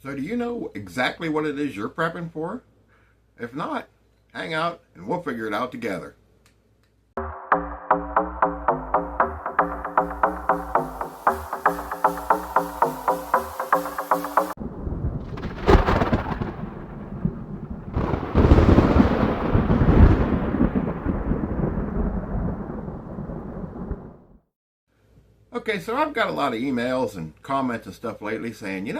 So do you know exactly what it is you're prepping for? If not, hang out and we'll figure it out together. Okay, so I've got a lot of emails and comments and stuff lately saying,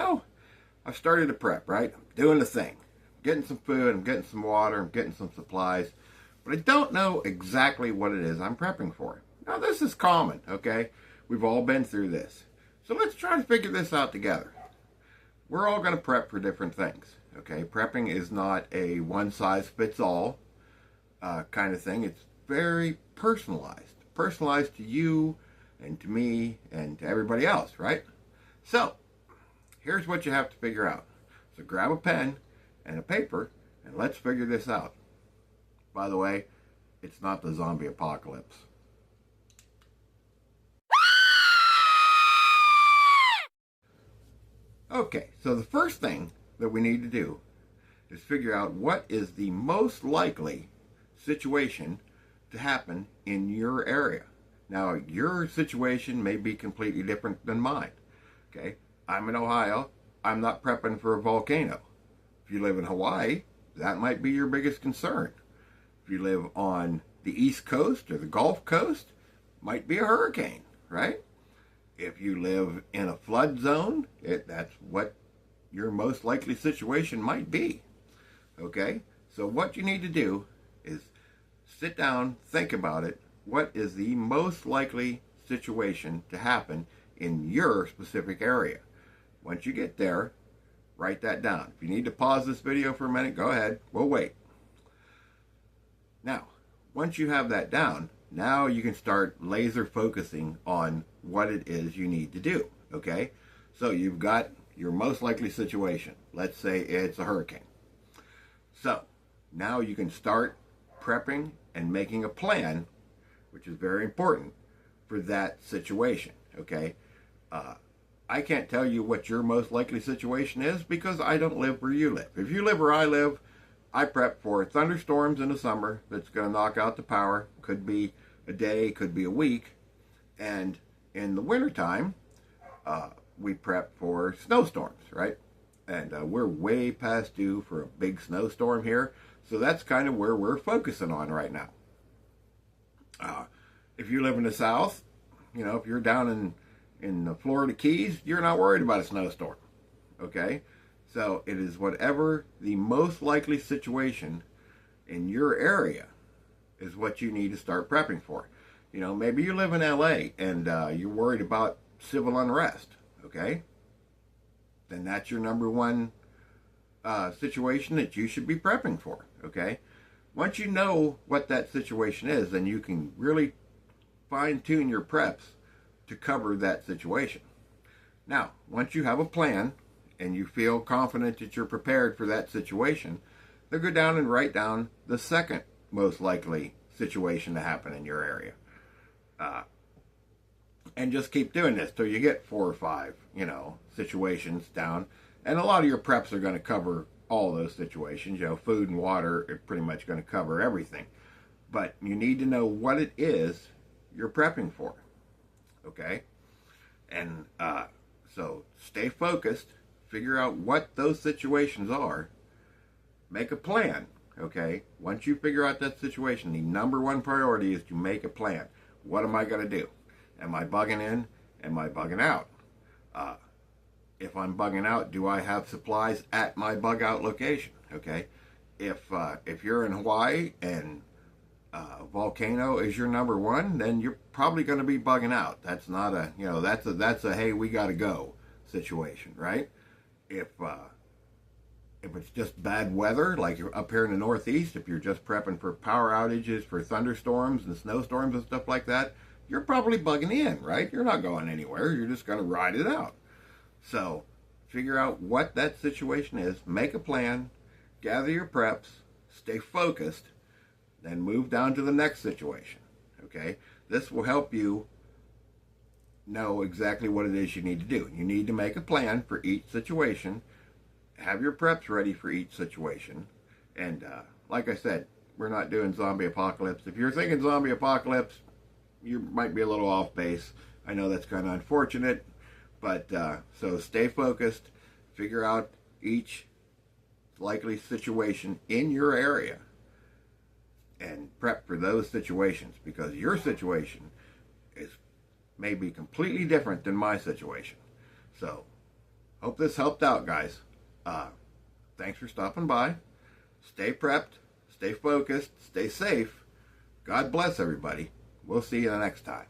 I've started to prep, right? I'm doing the thing. I'm getting some food, I'm getting some water, I'm getting some supplies, but I don't know exactly what it is I'm prepping for. Now, this is common, okay? We've all been through this. So let's try to figure this out together. We're all going to prep for different things, okay? Prepping is not a one-size-fits-all kind of thing. It's very personalized to you and to me and to everybody else, right? So, here's what you have to figure out. So grab a pen and a paper and let's figure this out. By the way, it's not the zombie apocalypse. Okay, so the first thing that we need to do is figure out what is the most likely situation to happen in your area. Now, your situation may be completely different than mine. Okay, I'm in Ohio. I'm not prepping for a volcano. If you live in Hawaii, that might be your biggest concern. If you live on the East Coast or the Gulf Coast, might be a hurricane, right? If you live in a flood zone, that's what your most likely situation might be. Okay, so what you need to do is sit down, think about it. What is the most likely situation to happen in your specific area? Once you get there, write that down. If you need to pause this video for a minute, go ahead. We'll wait. Now, once you have that down, now you can start laser focusing on what it is you need to do, okay? So you've got your most likely situation. Let's say it's a hurricane. So now you can start prepping and making a plan, which is very important for that situation, okay? I can't tell you what your most likely situation is because I don't live where you live. If you live where I live, I prep for thunderstorms in the summer that's going to knock out the power. Could be a day, could be a week. And in the wintertime, we prep for snowstorms, right? And we're way past due for a big snowstorm here. So that's kind of where we're focusing on right now. If you live in the South, if you're down in the Florida Keys, you're not worried about a snowstorm, okay? So it is whatever the most likely situation in your area is what you need to start prepping for. Maybe you live in LA and you're worried about civil unrest, okay? Then that's your number one situation that you should be prepping for, okay? Once you know what that situation is, then you can really fine-tune your preps to cover that situation. Now, once you have a plan and you feel confident that you're prepared for that situation, then go down and write down the second most likely situation to happen in your area. And just keep doing this till you get 4 or 5, situations down. And a lot of your preps are going to cover all those situations. Food and water are pretty much going to cover everything. But you need to know what it is you're prepping for. Okay? And so stay focused. Figure out what those situations are. Make a plan. Okay? Once you figure out that situation, the number one priority is to make a plan. What am I going to do? Am I bugging in? Am I bugging out? If I'm bugging out, do I have supplies at my bug out location? Okay? If you're in Hawaii and volcano is your number one, then you're probably going to be bugging out. That's not a, that's a hey, we got to go situation, right? If it's just bad weather, like you're up here in the Northeast, if you're just prepping for power outages, for thunderstorms and snowstorms and stuff like that, you're probably bugging in, right? You're not going anywhere. You're just going to ride it out. So figure out what that situation is, make a plan, gather your preps, stay focused, then move down to the next situation, okay? This will help you know exactly what it is you need to do. You need to make a plan for each situation have your preps ready for each situation. And like I said, we're not doing zombie apocalypse. If you're thinking zombie apocalypse, you might be a little off base. I know that's kind of unfortunate, but so stay focused, figure out each likely situation in your area, and prep for those situations, because your situation is maybe completely different than my situation. So, hope this helped out, guys. Thanks for stopping by. Stay prepped, stay focused, stay safe. God bless everybody. We'll see you the next time.